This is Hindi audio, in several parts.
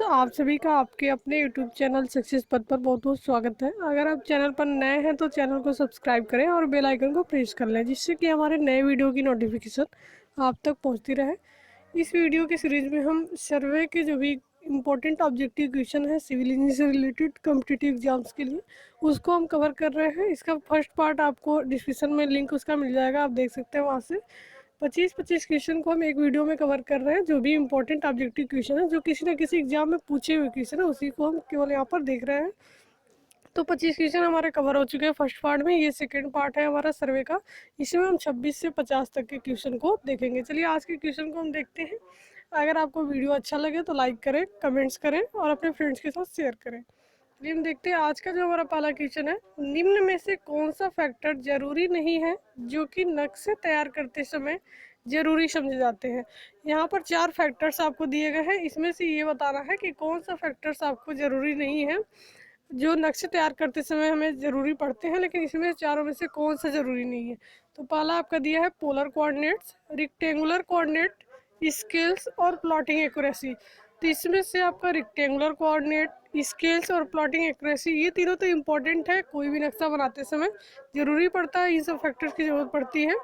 आप सभी का आपके अपने यूट्यूब चैनल सक्सेस पथ पर बहुत बहुत स्वागत है। अगर आप चैनल पर नए हैं तो चैनल को सब्सक्राइब करें और बेल आइकन को प्रेस कर लें, जिससे कि हमारे नए वीडियो की नोटिफिकेशन आप तक पहुंचती रहे। इस वीडियो की सीरीज़ में हम सर्वे के जो भी इम्पोर्टेंट ऑब्जेक्टिव क्वेश्चन है सिविल इंजीनियरिंग से रिलेटेड कॉम्पिटिटिव एग्जाम्स के लिए, उसको हम कवर कर रहे हैं। इसका फर्स्ट पार्ट आपको डिस्क्रिप्शन में लिंक उसका मिल जाएगा, आप देख सकते हैं वहाँ से। 25-25 क्वेश्चन को हम एक वीडियो में कवर कर रहे हैं। जो भी इंपॉर्टेंट ऑब्जेक्टिव क्वेश्चन है, जो किसी न किसी एग्जाम में पूछे हुए क्वेश्चन है, उसी को हम केवल यहाँ पर देख रहे हैं। तो 25 क्वेश्चन हमारे कवर हो चुके हैं फर्स्ट पार्ट में। ये सेकंड पार्ट है हमारा सर्वे का। इसमें हम 26 से 50 तक के क्वेश्चन को देखेंगे। चलिए आज के क्वेश्चन को हम देखते हैं। अगर आपको वीडियो अच्छा लगे तो लाइक करें, कमेंट्स करें और अपने फ्रेंड्स के साथ शेयर करें। चलिए हम देखते हैं आज का जो हमारा पहला क्वेश्चन है। निम्न में से कौन सा फैक्टर जरूरी नहीं है जो कि नक्शे तैयार करते समय जरूरी समझे जाते हैं। यहाँ पर 4 फैक्टर्स आपको दिए गए हैं। इसमें से ये बताना है कि कौन सा फैक्टर्स आपको जरूरी नहीं है जो नक्शे तैयार करते समय हमें ज़रूरी पड़ते हैं, लेकिन इसमें चारों में से कौन सा ज़रूरी नहीं है। तो पहला आपका दिया है polar coordinates, rectangular coordinate, scales और प्लॉटिंग एक्यूरेसी। तो इसमें से आपका रेक्टेंगुलर कोऑर्डिनेट, स्केल्स और प्लॉटिंग एक्यूरेसी, ये तीनों तो इम्पोर्टेंट है। कोई भी नक्शा बनाते समय ज़रूरी पड़ता है, इन सब फैक्टर्स की ज़रूरत पड़ती है।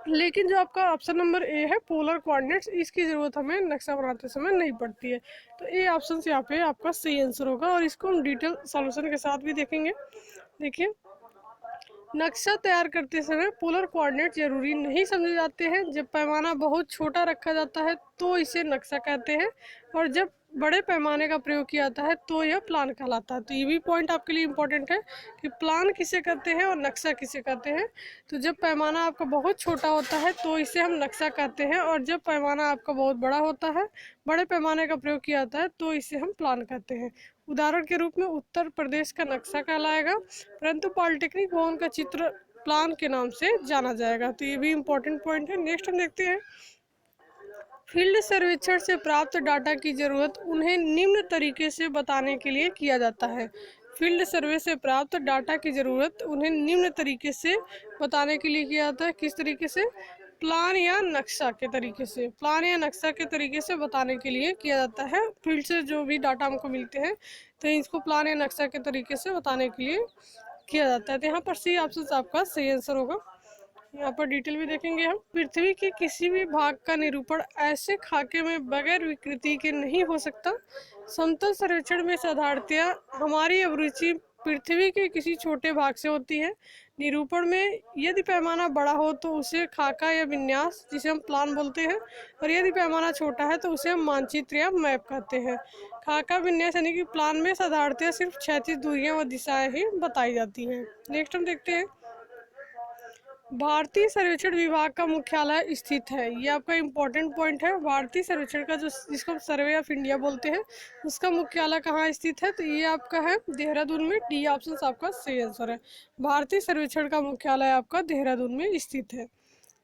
लेकिन जो आपका ऑप्शन नंबर ए है पोलर कोऑर्डिनेट्स, इसकी ज़रूरत हमें नक्शा बनाते समय नहीं पड़ती है। तो ए ऑप्शन यहाँ पे आपका सही आंसर होगा और इसको हम डिटेल सॉल्यूशन के साथ भी देखेंगे। देखिए, नक्शा तैयार करते समय पोलर कोऑर्डिनेट जरूरी नहीं समझे जाते हैं। जब पैमाना बहुत छोटा रखा जाता है तो इसे नक्शा कहते हैं, और जब बड़े पैमाने का प्रयोग किया जाता है तो यह प्लान कहलाता है। तो ये भी पॉइंट आपके लिए इम्पोर्टेंट है कि प्लान किसे कहते हैं और नक्शा किसे कहते हैं। तो जब पैमाना आपका बहुत छोटा होता है तो इसे हम नक्शा कहते हैं, और जब पैमाना आपका बहुत बड़ा होता है, बड़े पैमाने का प्रयोग किया जाता है, तो इसे हम प्लान कहते हैं। उदाहरण के रूप में उत्तर प्रदेश का नक्शा कहलाएगा, परंतु पॉलिटेक्निक भवन का चित्र प्लान के नाम से जाना जाएगा। तो ये भी इम्पोर्टेंट पॉइंट है। नेक्स्ट हम देखते हैं, फील्ड सर्वेक्षण से प्राप्त डाटा की जरूरत उन्हें निम्न तरीके से बताने के लिए किया जाता है। फील्ड सर्वे से प्राप्त डाटा की जरूरत उन्हें निम्न तरीके से बताने के लिए किया जाता है। किस तरीके से? प्लान या नक्शा के तरीके से, प्लान या नक्शा के तरीके से बताने के लिए किया जाता है। फील्ड से जो भी डाटा हमको मिलते हैं तो इसको प्लान या नक्शा के तरीके से बताने के लिए किया जाता है। तो यहाँ पर सी ऑप्शन आपका सही आंसर होगा। यहाँ पर डिटेल भी देखेंगे हम। पृथ्वी के किसी भी भाग का निरूपण ऐसे खाके में बगैर विकृति के नहीं हो सकता। समतल सर्वेक्षण में साधारणतया हमारी अभिरुचि पृथ्वी के किसी छोटे भाग से होती है। निरूपण में यदि पैमाना बड़ा हो तो उसे खाका या विन्यास, जिसे हम प्लान बोलते हैं, और यदि पैमाना छोटा है तो उसे हम मानचित्र या मैप कहते हैं। खाका विन्यास यानी कि प्लान में साधारणतया सिर्फ क्षैतिज दूरियां व दिशाएं ही बताई जाती हैं। नेक्स्ट हम देखते हैं, भारतीय सर्वेक्षण विभाग का मुख्यालय स्थित है। ये आपका इम्पोर्टेंट पॉइंट है। भारतीय सर्वेक्षण का जो, जिसको हम सर्वे ऑफ इंडिया बोलते हैं, उसका मुख्यालय कहाँ स्थित है? तो ये आपका है देहरादून में। डी ऑप्शन आपका सही आंसर है। भारतीय सर्वेक्षण का मुख्यालय आपका देहरादून में स्थित है।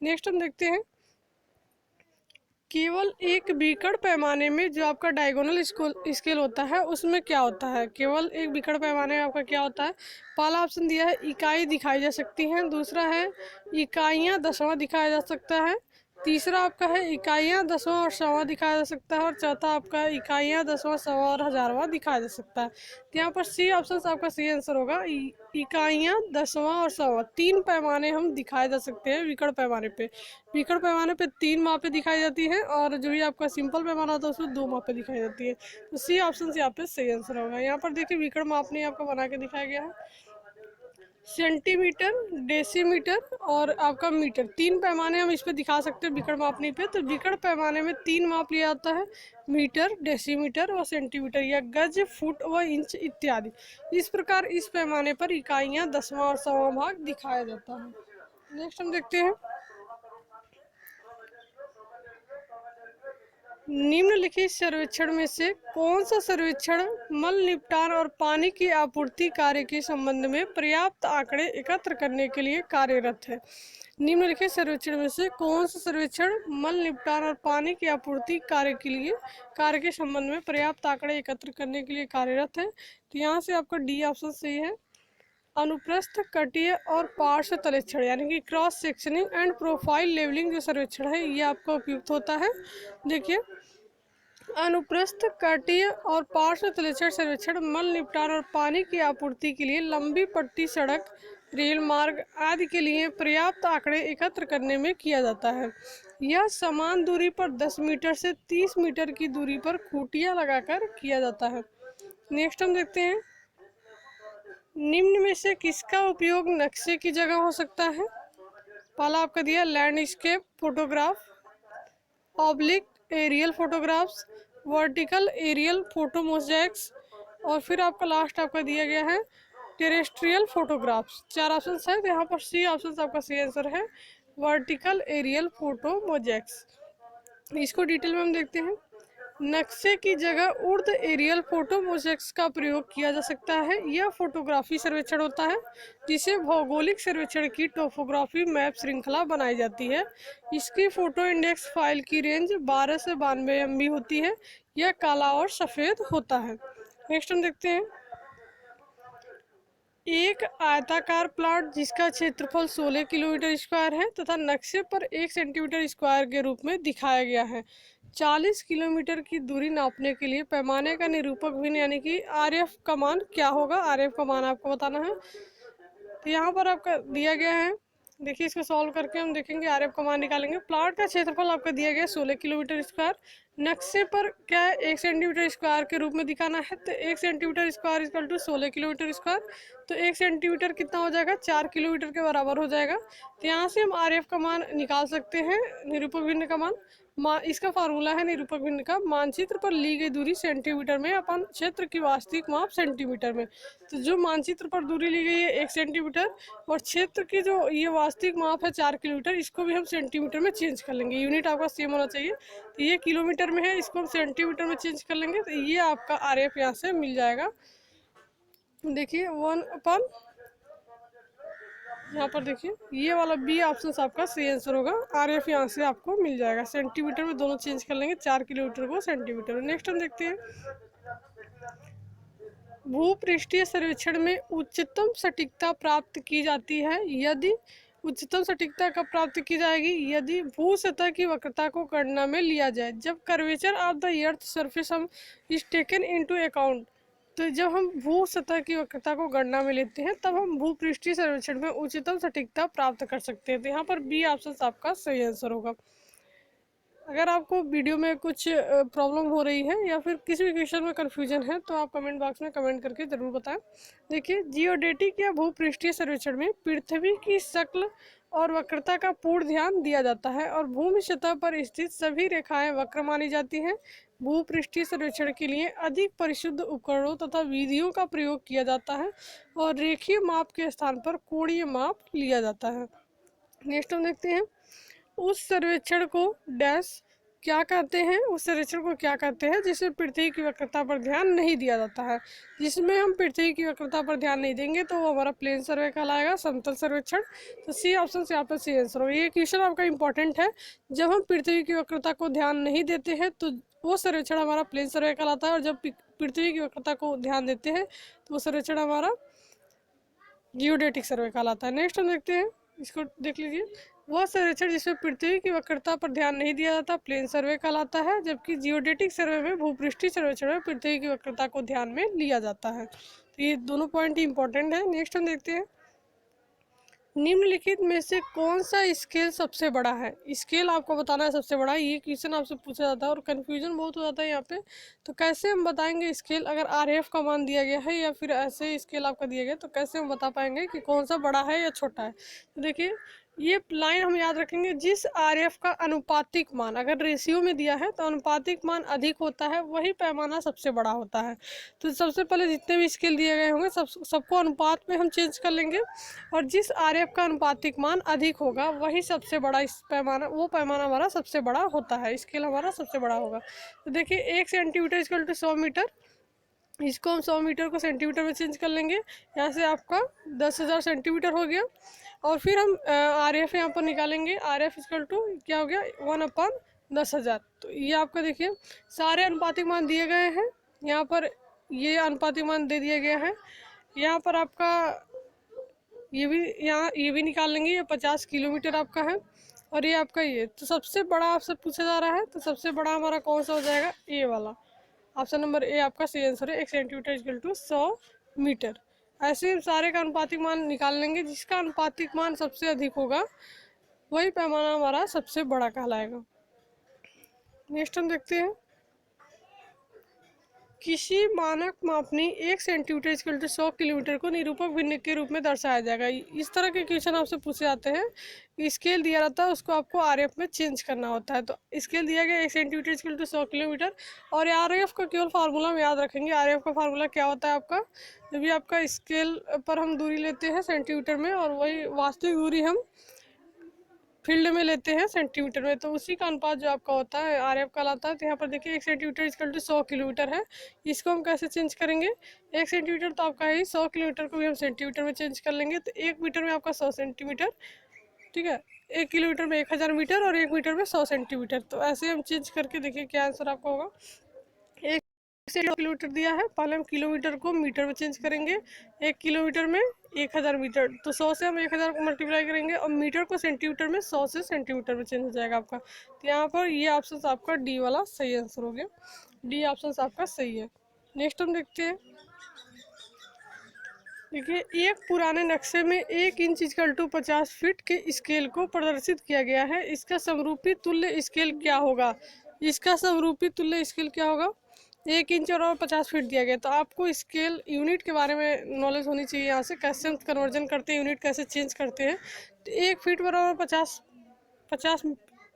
नेक्स्ट हम देखते हैं, केवल एक बीकड़ पैमाने में जो आपका डायगोनल स्केल होता है उसमें क्या होता है? केवल एक बीकड़ पैमाने में आपका क्या होता है? पहला ऑप्शन दिया है इकाई दिखाई जा सकती हैं, दूसरा है इकाइयाँ दसवां दिखाया जा सकता है, तीसरा आपका है इकाइयाँ दसवां और सवां दिखाया जा सकता है, और चौथा आपका इकाइयाँ दसवां सवां और हजारवां दिखाया जा सकता है। तो यहाँ पर सी ऑप्शन आपका सही आंसर होगा। इकाइयाँ दसवां और सवां, 3 पैमाने हम दिखाए जा सकते हैं विकर्ण पैमाने पे। विकर्ण पैमाने पे 3 मापें दिखाई जाती है, और जो भी आपका सिंपल पैमाना होता है उसमें 2 मापें दिखाई जाती है। तो सी ऑप्शन यहाँ पे सही आंसर होगा। यहाँ पर देखिए विकर्ण मापनी आपको बना के दिखाया गया है। सेंटीमीटर, डेसीमीटर और आपका मीटर, 3 पैमाने हम इस पे दिखा सकते हैं विकर्ण मापनी पे। तो विकर्ण पैमाने में 3 माप लिया जाता है, मीटर, डेसीमीटर और सेंटीमीटर, या गज, फुट व इंच इत्यादि। इस प्रकार इस पैमाने पर इकाइयाँ दसवां और सवां भाग दिखाया जाता है। नेक्स्ट हम देखते हैं, निम्नलिखित सर्वेक्षण में से कौन सा सर्वेक्षण मल निपटान और पानी की आपूर्ति कार्य के संबंध में पर्याप्त आंकड़े एकत्र करने के लिए कार्यरत है? निम्नलिखित सर्वेक्षण में से कौन सा सर्वेक्षण मल निपटान और पानी की आपूर्ति कार्य के संबंध में पर्याप्त आंकड़े एकत्र करने के लिए कार्यरत है? तो यहाँ से आपका डी ऑप्शन सही है। अनुप्रस्थ, कटीय और पार्श्व तलेक्षण यानी कि cross sectioning and profile levelling जो सर्वेक्षण है ये आपका उपयुक्त होता है। देखिए, अनुप्रस्थ काटीय और पार्श्व तलछट सर्वेक्षण मल निपटान और पानी की आपूर्ति के लिए लंबी पट्टी, सड़क, रेल मार्ग आदि के लिए पर्याप्त आंकड़े एकत्र करने में किया जाता है। यह समान दूरी पर 10 मीटर से 30 मीटर की दूरी पर खूंटियां लगाकर किया जाता है। नेक्स्ट हम देखते हैं, निम्न में से किसका उपयोग नक्शे की जगह हो सकता है? पहला आपका दिया landscape photograph, oblique aerial photographs, vertical aerial photo mosaics, और फिर आपका लास्ट आपका दिया गया है टेरेस्ट्रियल फोटोग्राफ्स। 4 ऑप्शन है, तो यहाँ पर सी ऑप्शन आपका सही आंसर है, वर्टिकल एरियल फोटो मोज़ेक्स। इसको डिटेल में हम देखते हैं। नक्शे की जगह उर्द एरियल फोटो मोज़ेक्स का प्रयोग किया जा सकता है। यह फोटोग्राफी सर्वेक्षण होता है जिसे भौगोलिक सर्वेक्षण की टोपोग्राफी मैप श्रृंखला बनाई जाती है। इसकी फोटो इंडेक्स फाइल की रेंज 12 से 92 MB होती है। यह काला और सफ़ेद होता है। नेक्स्ट हम देखते हैं, एक आयताकार प्लॉट जिसका क्षेत्रफल 16 किलोमीटर स्क्वायर है तथा नक्शे पर 1 सेंटीमीटर स्क्वायर के रूप में दिखाया गया है। 40 किलोमीटर की दूरी नापने के लिए पैमाने का निरूपक भिन्न यानी कि RF का मान क्या होगा? RF का मान आपको बताना है। तो यहाँ पर आपका दिया गया है, देखिए इसको सॉल्व करके हम देखेंगे, RF का मान निकालेंगे। प्लॉट का क्षेत्रफल आपका दिया गया 16 किलोमीटर स्क्वायर, नक्शे पर क्या है 1 सेंटीमीटर स्क्वायर के रूप में दिखाना है, तो 1 centimetre square equal to 16 kilometre square, तो 1 सेंटीमीटर कितना हो जाएगा? 4 किलोमीटर के बराबर हो जाएगा। तो यहाँ से हम RF का मान निकाल सकते हैं, निरूपक भिन्न का मान। इसका फार्मूला है निरूपक भिन्न का, मानचित्र पर ली गई दूरी सेंटीमीटर में अपन क्षेत्र की वास्तविक माप सेंटीमीटर में। तो जो मानचित्र पर दूरी ली गई है 1 सेंटीमीटर और क्षेत्र की जो ये वास्तविक माप है 4 किलोमीटर, इसको भी हम सेंटीमीटर में चेंज कर लेंगे। यूनिट आपका सेम होना चाहिए। तो ये किलोमीटर में है, इसको हम सेंटीमीटर में चेंज कर लेंगे, तो ये आपका RF यहाँ से मिल जाएगा। देखिए 1 अपन यहाँ पर देखिए ये वाला बी ऑप्शन आपका सही आंसर होगा। RF यहाँ से आपको मिल जाएगा। सेंटीमीटर में दोनों चेंज कर लेंगे, 4 किलोमीटर को सेंटीमीटर में। नेक्स्ट हम देखते हैं, भूपृष्ठीय सर्वेक्षण में उच्चतम सटीकता प्राप्त की जाती है यदि उच्चतम सटीकता कब प्राप्त की जाएगी? यदि भू सतह की वक्रता को गणना में लिया जाए। जब curvature of the earth surface हम इज टेकन इनटू अकाउंट, तो जब हम भू सतह की वक्रता को गणना में लेते हैं तब हम भूपृष्ठीय सर्वेक्षण में उच्चतम सटीकता प्राप्त कर सकते हैं। तो यहाँ पर बी ऑप्शन आपका सही आंसर होगा। अगर आपको वीडियो में कुछ प्रॉब्लम हो रही है या फिर किसी भी क्वेश्चन में कन्फ्यूजन है तो आप कमेंट बॉक्स में कमेंट करके ज़रूर बताएं। देखिए जियोडेटिक या भूपृष्ठीय सर्वेक्षण में पृथ्वी की शक्ल और वक्रता का पूर्ण ध्यान दिया जाता है और भूमि सतह पर स्थित सभी रेखाएं वक्र मानी जाती हैं। भूपृष्ठीय सर्वेक्षण के लिए अधिक परिशुद्ध उपकरणों तथा विधियों का प्रयोग किया जाता है और रेखीय माप के स्थान पर कोणीय माप लिया जाता है। नेक्स्ट हम देखते हैं, उस सर्वेक्षण को डैश क्या कहते हैं? उस सर्वेक्षण को क्या कहते हैं जिसमें पृथ्वी की वक्रता पर ध्यान नहीं दिया जाता है? जिसमें हम पृथ्वी की वक्रता पर ध्यान नहीं देंगे तो वो हमारा प्लेन सर्वे कहलाएगा, समतल सर्वेक्षण। तो सी ऑप्शन से यहाँ पर सी आंसर होगा। ये क्वेश्चन आपका इंपॉर्टेंट है। जब हम पृथ्वी की वक्रता को ध्यान नहीं देते हैं तो वो सर्वेक्षण हमारा प्लेन सर्वे कहलाता है, और जब पृथ्वी की वक्रता को ध्यान देते हैं तो वो सर्वेक्षण हमारा जियोडेटिक सर्वे कहलाता है। नेक्स्ट हम देखते हैं, इसको देख लीजिए, वह सर्वेक्षण जिसमें पृथ्वी की वक्रता पर ध्यान नहीं दिया जाता प्लेन सर्वे कहलाता है, जबकि जियोडेटिक सर्वे में भूपृष्ठीय सर्वेक्षण में पृथ्वी की वक्रता को ध्यान में लिया जाता है। तो ये दोनों पॉइंट इंपॉर्टेंट है। नेक्स्ट हम देखते हैं, निम्नलिखित में से कौन सा स्केल सबसे बड़ा है? स्केल आपको बताना है सबसे बड़ा। ये क्वेश्चन आपसे पूछा जाता है और कन्फ्यूजन बहुत हो जाता है यहाँ पे। तो कैसे हम बताएंगे स्केल? अगर RF का मान दिया गया है या फिर ऐसे स्केल आपका दिया गया तो कैसे हम बता पाएंगे कि कौन सा बड़ा है या छोटा है? तो देखिए ये लाइन हम याद रखेंगे, जिस RF का अनुपातिक मान अगर रेशियो में दिया है तो अनुपातिक मान अधिक होता है, वही पैमाना सबसे बड़ा होता है। तो सबसे पहले जितने भी स्केल दिए गए होंगे सबको अनुपात में हम चेंज कर लेंगे, और जिस RF का अनुपातिक मान अधिक होगा वही सबसे बड़ा इस पैमाना, वो पैमाना हमारा सबसे बड़ा होता है, स्केल हमारा सबसे बड़ा होगा। तो देखिए 1 सेंटीमीटर इक्वल टू 100 मीटर, इसको हम 100 मीटर को सेंटीमीटर में चेंज कर लेंगे। यहाँ से आपका 10,000 सेंटीमीटर हो गया। और फिर हम RF यहाँ पर निकालेंगे, RF इक्वल टू क्या हो गया 1/10,000। तो ये आपका देखिए सारे अनुपातिक मान दिए गए हैं। यहाँ पर ये अनुपातिक मान दे दिया गया है। यहाँ पर आपका ये भी निकाल लेंगे, ये 50 किलोमीटर आपका है। और ये आपका ये, तो सबसे बड़ा आपसे पूछा जा रहा है, तो सबसे बड़ा हमारा कौन सा हो जाएगा, ए वाला। ऑप्शन नंबर ए आपका सही आंसर है, 1 सेंटीमीटर इक्वल टू 100 मीटर। ऐसे ही हम सारे का अनुपातिक मान निकाल लेंगे, जिसका अनुपातिक मान सबसे अधिक होगा वही पैमाना हमारा सबसे बड़ा कहलाएगा। नेक्स्ट हम देखते हैं, किसी मानक मापनी 1 सेंटीमीटर इक्वल टू 100 किलोमीटर को निरूपक भिन्न के रूप में दर्शाया जाएगा। इस तरह के क्वेश्चन आपसे पूछे जाते हैं। स्केल दिया रहता है, उसको आपको आरएफ में चेंज करना होता है। तो स्केल दिया गया 1 सेंटीमीटर इक्वल टू 100 किलोमीटर, और आरएफ का केवल फार्मूला हम याद रखेंगे। आरएफ का फार्मूला क्या होता है आपका, जब भी आपका स्केल पर हम दूरी लेते हैं सेंटीमीटर में, और वही वास्तविक दूरी हम फील्ड में लेते हैं सेंटीमीटर में, तो उसी का अनुपात जो आपका होता है आरएफ कहलाता है। तो यहाँ पर देखिए 1 सेंटीमीटर इक्वल टू 100 किलोमीटर है। इसको हम कैसे चेंज करेंगे, 1 सेंटीमीटर तो आपका है, 100 किलोमीटर को भी हम सेंटीमीटर में चेंज कर लेंगे। तो 1 मीटर में आपका 100 सेंटीमीटर, ठीक है। 1 किलोमीटर में 1000 मीटर, और 1 मीटर में 100 सेंटीमीटर। तो ऐसे हम चेंज करके देखिए क्या आंसर आपका होगा। एक से 1 किलोमीटर दिया है, पहले हम किलोमीटर को मीटर में चेंज करेंगे। 1 किलोमीटर में 1000 मीटर, तो 100 से हम 1000 को मल्टीप्लाई करेंगे, और मीटर को सेंटीमीटर में 100 से सेंटीमीटर में चेंज हो जाएगा आपका। तो यहाँ पर ये ऑप्शन आपका डी वाला सही आंसर हो गया। डी ऑप्शन आपका सही है। नेक्स्ट हम देखते हैं, देखिए एक पुराने नक्शे में 1 इंच इक्वल टू 50 फीट के स्केल को प्रदर्शित किया गया है। इसका समरूपी तुल्य स्केल क्या होगा, इसका समरूपी तुल्य स्केल क्या होगा। 1 इंच और 50 फीट दिया गया, तो आपको स्केल यूनिट के बारे में नॉलेज होनी चाहिए। यहाँ से कैसे हम कन्वर्जन करते हैं, यूनिट कैसे चेंज करते हैं। तो 1 फीट बराबर 50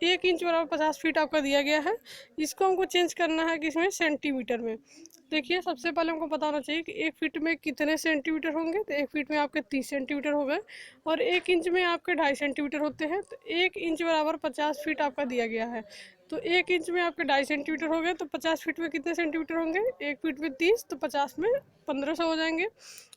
1 इंच बराबर 50 फीट आपका दिया गया है। इसको हमको चेंज करना है किसमें, सेंटीमीटर में। देखिए सबसे पहले हमको पता होना चाहिए कि 1 फीट में कितने सेंटीमीटर होंगे। तो 1 फीट में आपके 30 सेंटीमीटर हो गए, और 1 इंच में आपके 2.5 सेंटीमीटर होते हैं। तो 1 इंच बराबर 50 फीट आपका दिया गया है। तो 1 इंच में आपके 2.5 सेंटीमीटर हो गए, तो 50 फीट में कितने सेंटीमीटर होंगे, 1 फीट में 30, तो 50 में 1500 हो जाएंगे।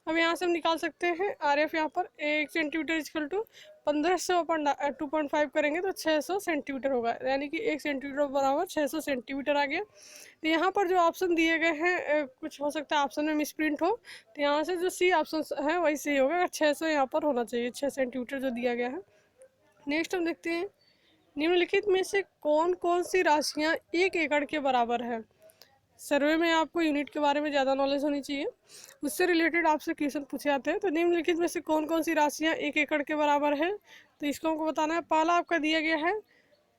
अब यहाँ से हम निकाल सकते हैं आर एफ। यहाँ पर 1 सेंटीमीटर इक्वल टू 1500 अपन 2.5 करेंगे तो 600 सेंटीमीटर होगा, यानी कि 1 सेंटीमीटर बराबर 600 सेंटीमीटर आ गया। तो यहाँ पर जो ऑप्शन दिए गए हैं, कुछ हो सकता है ऑप्शन में मिसप्रिंट हो, तो यहाँ से जो सी ऑप्शन है वही सही होगा। 600 यहाँ पर होना चाहिए, 6 सेंटीमीटर जो दिया गया है। नेक्स्ट हम देखते हैं, निम्नलिखित में से कौन कौन सी राशियाँ 1 एकड़ के बराबर है। सर्वे में आपको यूनिट के बारे में ज़्यादा नॉलेज होनी चाहिए, उससे रिलेटेड आपसे क्वेश्चन पूछे जाते हैं। तो निम्नलिखित में से कौन कौन सी राशियाँ 1 एकड़ के बराबर है, तो इसको हमको बताना है। पहला आपका दिया गया है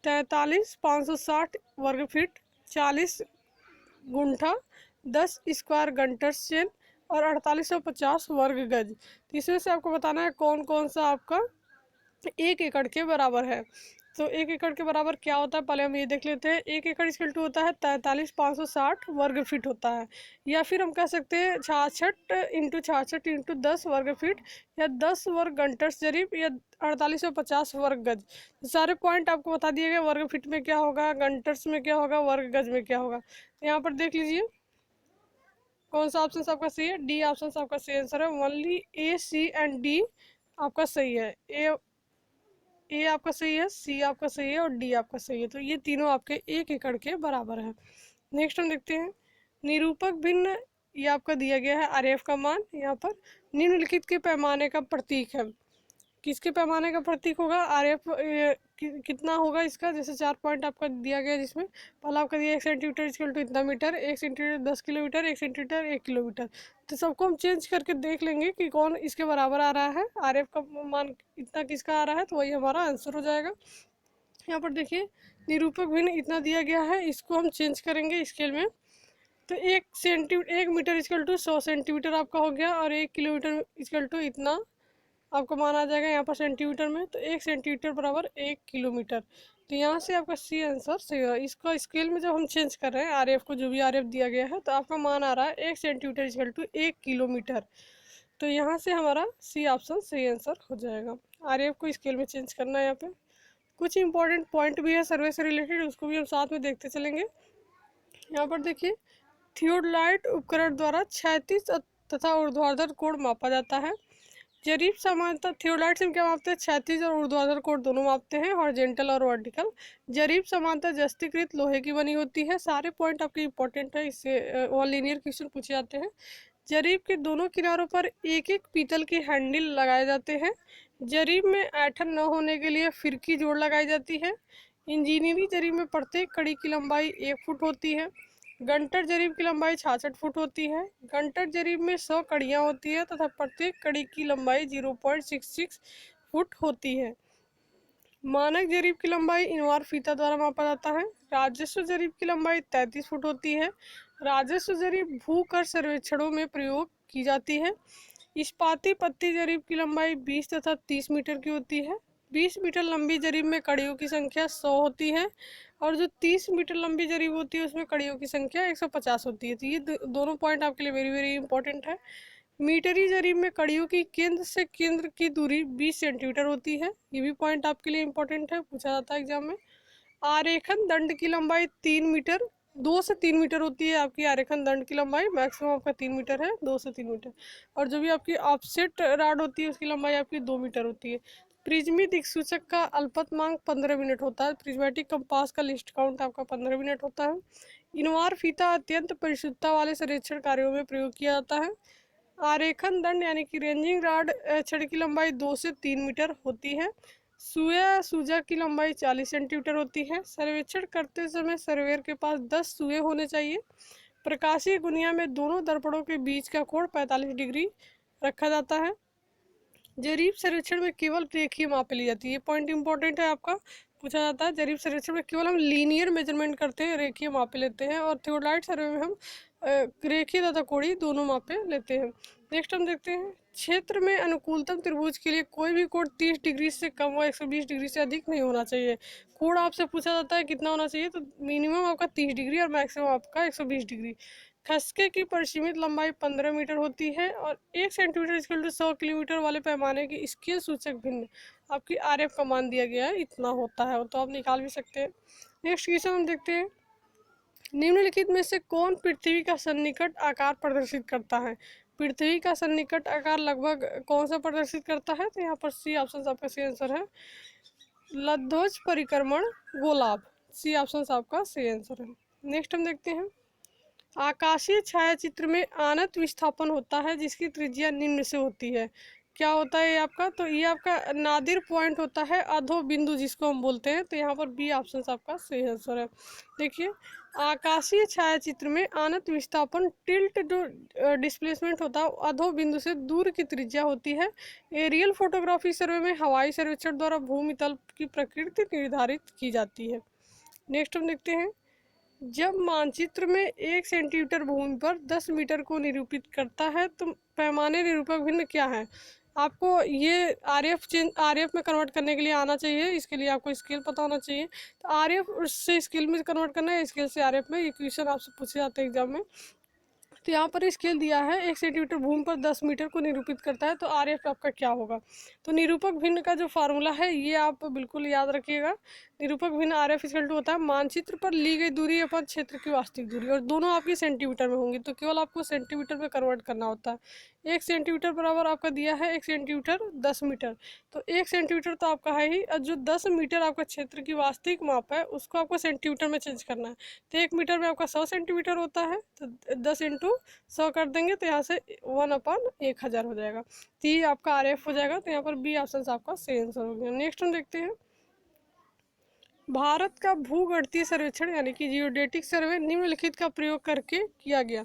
43,560 वर्ग फीट, 40 गुंठा, 10 स्क्वायर गंटरसेन, और 4850 वर्ग गज। तो इसमें से आपको बताना है कौन कौन सा आपका 1 एकड़ के बराबर है। तो 1 एकड़ के बराबर क्या होता है, पहले हम ये देख लेते हैं। 1 एकड़ इक्वल टू होता है 43,560 वर्ग फीट होता है, या फिर हम कह सकते हैं 66 × 66 × 10 वर्ग फीट, या 10 वर्ग घंटर्स जरीब, या 4850 वर्ग गज। तो सारे पॉइंट आपको बता दिए गए, वर्ग फीट में क्या होगा, घंटर्स में क्या होगा, वर्ग गज में क्या होगा। तो यहाँ पर देख लीजिए कौन सा ऑप्शन आपका सही है। डी ऑप्शन आपका सही आंसर है। Only A, C and D आपका सही है। ए आपका सही है, सी आपका सही है, और डी आपका सही है। तो ये तीनों आपके 1 एकड़ के बराबर है। नेक्स्ट हम देखते हैं, निरूपक भिन्न, ये आपका दिया गया है आरएफ का मान। यहाँ पर निम्नलिखित के पैमाने का प्रतीक है, किसके पैमाने का प्रतीक होगा, आरएफ कितना होगा इसका। जैसे 4 पॉइंट आपका दिया गया, जिसमें पहला आपका दिया 1 सेंटीमीटर इक्वल टू इतना metre, 1 centimetre 10 kilometre, 1 centimetre 1 kilometre. तो सबको हम चेंज करके देख लेंगे कि कौन इसके बराबर आ रहा है, आरएफ का मान इतना किसका आ रहा है, तो वही हमारा आंसर हो जाएगा। यहाँ पर देखिए निरूपक भिन्न इतना दिया गया है, इसको हम चेंज करेंगे स्केल में। तो 1 मीटर इक्वल टू 100 सेंटीमीटर आपका हो गया, और 1 किलोमीटर इक्वल टू इतना आपको माना जाएगा यहाँ पर सेंटीमीटर में। तो 1 सेंटीमीटर बराबर 1 किलोमीटर। तो यहाँ से आपका सी आंसर सही होगा। इसका स्केल में जब हम चेंज कर रहे हैं आरएफ को, जो भी आरएफ दिया गया है, तो आपका मान आ रहा है 1 सेंटीमीटर इक्वल टू 1 किलोमीटर। तो यहाँ से हमारा सी ऑप्शन सही आंसर हो जाएगा। आरएफ को स्केल में चेंज करना है। यहाँ पे कुछ इंपॉर्टेंट पॉइंट भी है सर्वे से रिलेटेड, उसको भी हम साथ में देखते चलेंगे। यहाँ पर देखिए, थियोडलाइट उपकरण द्वारा क्षैतिज तथा ऊर्ध्वाधर कोण मापा जाता है। जरीब समानता, थियोडाइट से हम क्या मापते हैं, क्षैतिज और ऊर्ध्वाधर कोण दोनों मापते हैं, हॉरिजॉन्टल और वर्टिकल। जरीब समानता जस्तीकृत लोहे की बनी होती है। सारे पॉइंट आपके इंपॉर्टेंट है, इससे और लीनियर क्वेश्चन पूछे जाते हैं। जरीब के दोनों किनारों पर एक एक पीतल की हैंडल लगाए जाते हैं। जरीब में ऐंठन न होने के लिए फिरकी जोड़ लगाई जाती है। इंजीनियरिंग जरीब में प्रत्येक कड़ी की लंबाई 1 फुट होती है। गंटर जरीब की लंबाई 66 फुट होती है। गंटर जरीब में 100 कड़ियाँ होती है तथा प्रत्येक कड़ी की लंबाई 0.66 फुट होती है। मानक जरीब की लंबाई इनवार फीता द्वारा मापा जाता है। राजस्व जरीब की लंबाई 33 फुट होती है। राजस्व जरीब भूकर सर्वेक्षणों में प्रयोग की जाती है। इस्पाती पत्ती जरीब की लंबाई 20 तथा 30 मीटर की होती है। 20 मीटर लंबी जरीब में कड़ियों की संख्या 100 होती है और जो 30 मीटर लंबी जरीब होती है उसमें कड़ियों की संख्या 150 होती है। तो ये दोनों पॉइंट आपके लिए वेरी वेरी इंपॉर्टेंट है। मीटरी जरीब में कड़ियों की केंद्र से केंद्र की दूरी 20 सेंटीमीटर होती है। ये भी पॉइंट आपके लिए इंपॉर्टेंट है, पूछा जाता है एग्जाम में। आरेखन दंड की लंबाई 3 मीटर 2 से 3 मीटर होती है। आपकी आरेखन दंड की लंबाई मैक्सिमम आपका 3 मीटर है, 2 से 3 मीटर। और जो भी आपकी ऑफसेट राड होती है उसकी लंबाई आपकी 2 मीटर होती है। प्रिज्मी दिक्सूचक का अल्पतमांक 15 मिनट होता है। प्रिज्मेटिक कंपास का लिस्ट काउंट आपका 15 मिनट होता है। इनवार फीता अत्यंत परिशुद्धता वाले सर्वेक्षण कार्यों में प्रयोग किया जाता है। आरेखन दंड यानी कि रेंजिंग रॉड छड़ की लंबाई 2 से 3 मीटर होती है। सुया सूजा की लंबाई 40 सेंटीमीटर होती है। सर्वेक्षण करते समय सर्वेयर के पास 10 सुए होने चाहिए। प्रकाशीय गुनिया में दोनों दर्पणों के बीच का कोण 45 डिग्री रखा जाता है। जरीब सर्वेक्षण में केवल रेखीय मापे ली जाती है। ये पॉइंट इंपॉर्टेंट है आपका, पूछा जाता है। जरीब सर्वेक्षण में केवल हम लीनियर मेजरमेंट करते हैं, रेखीय मापे लेते हैं। और थियोडाइट सर्वे में हम रेखीय तथा कोणीय दोनों मापे लेते हैं। नेक्स्ट हम देखते हैं, क्षेत्र में अनुकूलतम त्रिभुज के लिए कोई भी कोण 30 डिग्री से कम व 120 डिग्री से अधिक नहीं होना चाहिए। कोण आपसे पूछा जाता है कितना होना चाहिए, तो मिनिमम आपका 30 डिग्री और मैक्सिमम आपका 120 डिग्री। खसके की परिसीमित लंबाई 15 मीटर होती है और 1 सेंटीमीटर इक्वल टू 100 किलोमीटर वाले पैमाने की स्केल सूचक भिन्न आपकी आरएफ का मान दिया गया है, इतना होता है, वो तो आप निकाल भी सकते हैं। नेक्स्ट क्वेश्चन हम देखते हैं, निम्नलिखित में से कौन पृथ्वी का सन्निकट आकार प्रदर्शित करता है। पृथ्वी का सन्निकट आकार लगभग कौन सा प्रदर्शित करता है, तो यहाँ पर सी ऑप्शन आपका सही आंसर है। लध्वज परिक्रमण गोलाभ, सी ऑप्शन आपका सही आंसर है। नेक्स्ट हम देखते हैं, आकाशीय छायाचित्र में आनत विस्थापन होता है जिसकी त्रिज्या निम्न से होती है। क्या होता है ये आपका, तो ये आपका नादिर पॉइंट होता है, अधो बिंदु जिसको हम बोलते हैं। तो यहाँ पर बी ऑप्शन आपका सही आंसर है। देखिए, आकाशीय छायाचित्र में आनत विस्थापन टिल्ट जो डिस्प्लेसमेंट होता है अधो बिंदु से दूर की त्रिज्या होती है। एरियल फोटोग्राफी सर्वे में हवाई सर्वेक्षण द्वारा भूमि तल की प्रकृति निर्धारित की जाती है। नेक्स्ट हम देखते हैं, जब मानचित्र में 1 सेंटीमीटर भूमि पर 10 मीटर को निरूपित करता है तो पैमाने निरूपक भिन्न क्या है। आपको ये आरएफ में कन्वर्ट करने के लिए आना चाहिए, इसके लिए आपको स्केल पता होना चाहिए। तो आरएफ से स्केल में कन्वर्ट करना है, स्केल से आरएफ में, ये क्वेश्चन आपसे पूछे जाते हैं एग्जाम में। तो यहाँ पर स्केल दिया है 1 सेंटीमीटर भूमि पर 10 मीटर को निरूपित करता है, तो आरएफ आपका क्या होगा। तो निरूपक भिन्न का जो फार्मूला है ये आप बिल्कुल याद रखिएगा। निरूपक भिन्न आरएफ इक्वल टू होता है मानचित्र पर ली गई दूरी अपन क्षेत्र की वास्तविक दूरी, और दोनों आपकी सेंटीमीटर में होंगी, तो केवल आपको सेंटीमीटर में कन्वर्ट करना होता है। 1 सेंटीमीटर बराबर आपका दिया है 1 सेंटीमीटर 10 मीटर, तो 1 सेंटीमीटर तो आपका है ही, और जो 10 मीटर आपका क्षेत्र की वास्तविक माप है उसको आपको सेंटीमीटर में चेंज करना है। तो 1 मीटर में आपका 100 सेंटीमीटर होता है, तो 10 इंटू 100 कर देंगे तो यहाँ से 1/1000 हो जाएगा। तो ये आपका आरएफ हो जाएगा। तो यहाँ पर बी ऑप्शन आपका सही आंसर हो गया। नेक्स्ट हम देखते हैं, भारत का भूगणितीय सर्वेक्षण यानी कि जियोडेटिक सर्वे निम्नलिखित का प्रयोग करके किया गया।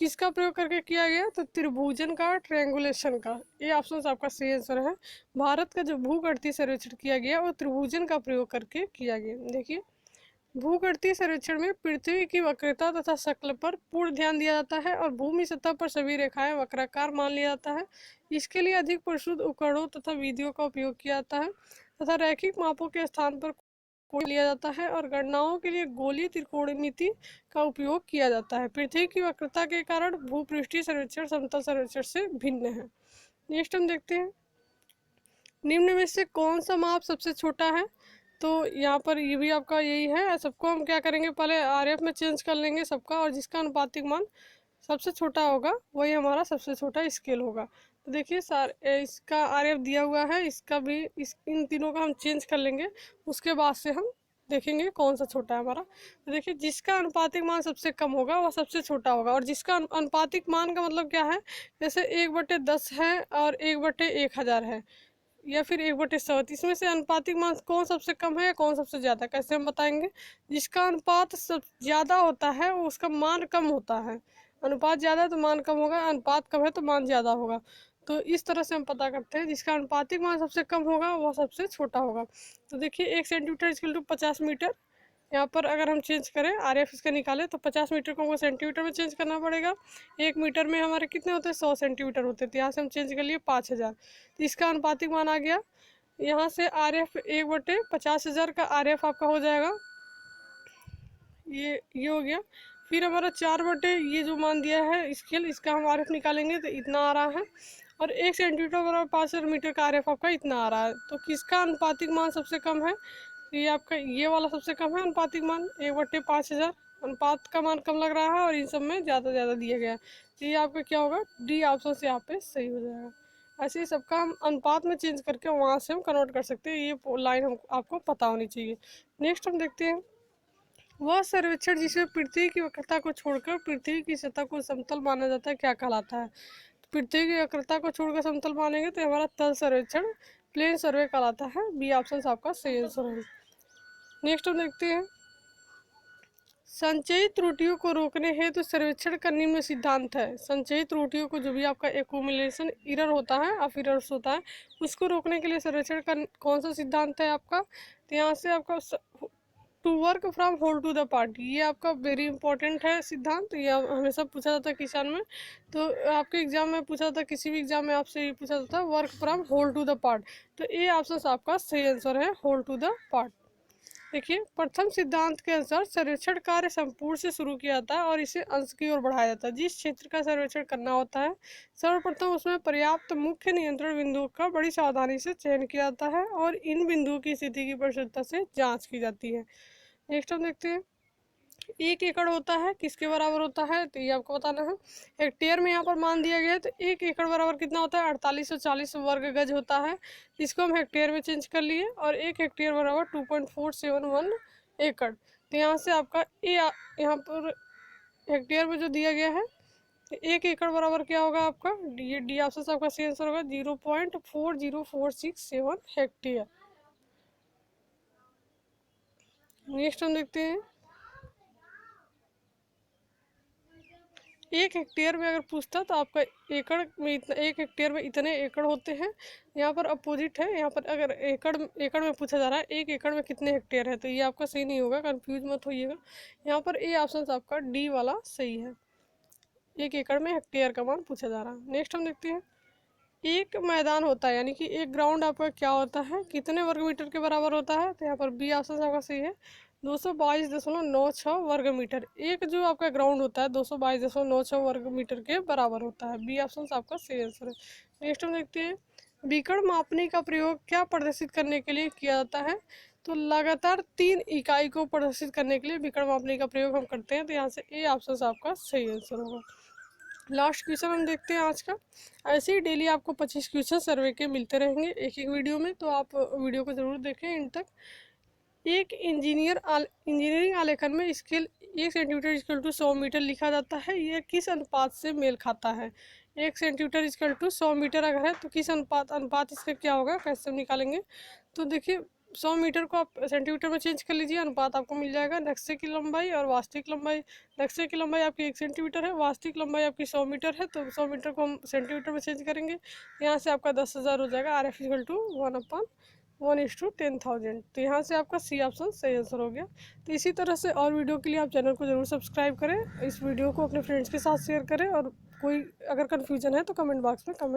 किसका प्रयोग करके किया गया, तो त्रिभुजन का, ट्रायंगुलेशन का, ये ऑप्शन आपका सही आंसर है। भारत का जो भूगणितीय सर्वेक्षण किया गया वो त्रिभुजन का प्रयोग करके किया गया। देखिए, भूगणितीय सर्वेक्षण में पृथ्वी की वक्रता तथा शक्ल पर पूर्ण ध्यान दिया जाता है और भूमि सतह पर सभी रेखाएं वक्राकार मान लिया जाता है। इसके लिए अधिक प्रशुद्ध उपकरणों तथा विधियों का उपयोग किया जाता है तथा रैखिक मापों के स्थान पर कोण लिया जाता है और गणनाओं के लिए गोलीय त्रिकोणमिति का उपयोग किया जाता है। पृथ्वी की वक्रता के कारण भूपृष्ठीय सर्वेक्षण समतल सर्वेक्षण से भिन्न है। नेक्स्ट हम देखते हैं, निम्न में से कौन सा माप सबसे छोटा है। तो यहाँ पर ये भी आपका यही है, सबको हम क्या करेंगे, पहले आरएफ में चेंज कर लेंगे सबका, और जिसका अनुपातिक मान सबसे छोटा होगा वही हमारा सबसे छोटा स्केल होगा। तो देखिए सर, इसका आरएफ दिया हुआ है, इसका भी इन तीनों का हम चेंज कर लेंगे, उसके बाद से हम देखेंगे कौन सा छोटा है हमारा। तो देखिए जिसका अनुपातिक मान सबसे कम होगा वह सबसे छोटा होगा। और जिसका अनुपातिक मान का मतलब क्या है, जैसे 1/10 है और 1/1000 है या फिर 1/100, इसमें से अनुपातिक मान कौन सबसे कम है या कौन सबसे ज़्यादा, कैसे हम बताएंगे। जिसका अनुपात सब ज़्यादा होता है वो उसका मान कम होता है। अनुपात ज़्यादा है तो मान कम होगा, अनुपात कम है तो मान ज़्यादा होगा। तो इस तरह से हम पता करते हैं, जिसका अनुपातिक मान सबसे कम होगा वह सबसे छोटा होगा। तो देखिए 1 सेंटीमीटर इक्वल टू 50 मीटर। यहाँ पर अगर हम चेंज करें RF इसका निकालें तो 50 मीटर को हमको सेंटीमीटर में चेंज करना पड़ेगा। 1 मीटर में हमारे कितने होते हैं, 100 सेंटीमीटर होते हैं। तो यहाँ से हम चेंज कर लिए 5000। तो इसका अनुपातिक मान आ गया। यहाँ से RF 1/50,000 का RF आपका हो जाएगा, ये हो गया। फिर हमारा 4 ये जो मान दिया है स्केल, इसका हम RF निकालेंगे तो इतना आ रहा है। और 1 सेंटीमीटर बराबर 5,000 मीटर का RF आपका इतना आ रहा है। तो किसका अनुपातिक मान सबसे कम है, तो ये आपका ये वाला सबसे कम है अनुपातिक मान 1/5000। अनुपात का मान कम लग रहा है और इन सब में ज़्यादा दिया गया है। तो ये आपका क्या होगा, डी ऑप्शन से यहाँ पे सही हो जाएगा। ऐसे ही सबका हम अनुपात में चेंज करके वहाँ से हम कन्वर्ट कर सकते हैं। ये लाइन हम आपको पता होनी चाहिए। नेक्स्ट हम देखते हैं, वह सर्वेक्षण जिसमें पृथ्वी की वक्रता को छोड़कर पृथ्वी की सतह को समतल माना जाता है क्या कहलाता है। तो पृथ्वी की वक्रता को छोड़कर समतल मानेंगे तो हमारा तल सर्वेक्षण, प्लेन सर्वे कहलाता है। बी ऑप्शन आपका सही आंसर है। नेक्स्ट हम देखते हैं, संचयी त्रुटियों को रोकने हेतु सर्वेक्षण का निम्न सिद्धांत है। संचयी त्रुटियों को, जो भी आपका एक्यूमुलेशन एरर होता है, ऑफ एरर्स होता है, उसको रोकने के लिए सर्वेक्षण का कौन सा सिद्धांत है आपका। तो यहाँ से आपका to work from whole to the part, ये आपका वेरी इंपॉर्टेंट है सिद्धांत। ये हमेशा पूछा जाता है किसान में। तो आपके एग्जाम में पूछा जाता है, किसी भी एग्जाम में आपसे ये पूछा जाता है work from whole to the part. तो ये ऑप्शन आपका सही आंसर है, होल टू द पार्ट। देखिए प्रथम सिद्धांत के अनुसार सर्वेक्षण कार्य संपूर्ण से शुरू किया जाता है और इसे अंश की ओर बढ़ाया जाता है। जिस क्षेत्र का सर्वेक्षण करना होता है सर्वप्रथम उसमें पर्याप्त मुख्य नियंत्रण बिंदुओं का बड़ी सावधानी से चयन किया जाता है और इन बिंदुओं की स्थिति की परिशुद्धता से जांच की जाती है। नेक्स्ट हम देखते हैं, 1 एकड़ होता है किसके बराबर होता है, तो ये आपको बताना है। हेक्टेयर में यहाँ पर मान दिया गया है, तो 1 एकड़ बराबर कितना होता है, 4840 वर्ग गज होता है। इसको हम हेक्टेयर में चेंज कर लिए और 1 हेक्टेयर बराबर 2.471 एकड़। तो यहाँ से आपका यहाँ पर हेक्टेयर में जो दिया गया है, 1 एकड़ बराबर क्या होगा आपका, ये डी ऑप्शन आपका सही आंसर होगा, 0.4046 हेक्टेयर। नेक्स्ट हम देखते हैं, 1 हेक्टेयर में अगर पूछता तो आपका एकड़ में इतना, 1 हेक्टेयर में इतने एकड़ होते हैं। यहाँ पर अपोजिट है, यहाँ पर अगर एकड़ में पूछा जा रहा है 1 एकड़ में कितने हेक्टेयर है, तो ये आपका सही नहीं होगा, कंफ्यूज मत होइएगा। यहाँ पर ए ऑप्शन आपका डी वाला सही है, 1 एकड़ में हेक्टेयर का मान पूछा जा रहा है। नेक्स्ट हम देखते हैं, एक मैदान होता है यानी कि एक ग्राउंड आपका क्या होता है, कितने वर्ग मीटर के बराबर होता है, तो यहाँ पर बी ऑप्शन आपका सही है, 222.96 वर्ग मीटर। एक जो आपका ग्राउंड होता है 222.96 वर्ग मीटर के बराबर होता है। बी ऑप्शन आपका सही आंसर है। नेक्स्ट हम देखते हैं, विकर्ण मापनी का प्रयोग क्या प्रदर्शित करने के लिए किया जाता है, तो लगातार 3 इकाई को प्रदर्शित करने के लिए विकर्ण मापनी का प्रयोग हम करते हैं। तो यहाँ से ए ऑप्शन आपका सही आंसर होगा। लास्ट क्वेश्चन हम देखते हैं आज का। ऐसे ही डेली आपको 25 क्वेश्चन सर्वे के मिलते रहेंगे एक वीडियो में, तो आप वीडियो को ज़रूर देखें इन तक। एक इंजीनियरिंग आलेखन में scale 1 centimetre equal to 100 metre लिखा जाता है, यह किस अनुपात से मेल खाता है। 1 सेंटीमीटर इक्वल टू 100 मीटर अगर है तो किस अनुपात इसका क्या होगा, कैसे हम निकालेंगे। तो देखिए 100 मीटर को आप सेंटीमीटर में चेंज कर लीजिए, अनुपात आपको मिल जाएगा नक्शे की लंबाई और वास्तविक लंबाई। नक्शे की लंबाई आपकी 1 सेंटीमीटर है, वास्तविक लंबाई आपकी 100 मीटर है, तो 100 मीटर को हम सेंटीमीटर में चेंज करेंगे। यहाँ से आपका 10,000 हो जाएगा, RF इक्वल टू 1/1:10,000। तो यहाँ से आपका सी ऑप्शन सही आंसर हो गया। तो इसी तरह से और वीडियो के लिए आप चैनल को ज़रूर सब्सक्राइब करें, इस वीडियो को अपने फ्रेंड्स के साथ शेयर करें और कोई अगर कन्फ्यूजन है तो कमेंट बॉक्स में कमेंट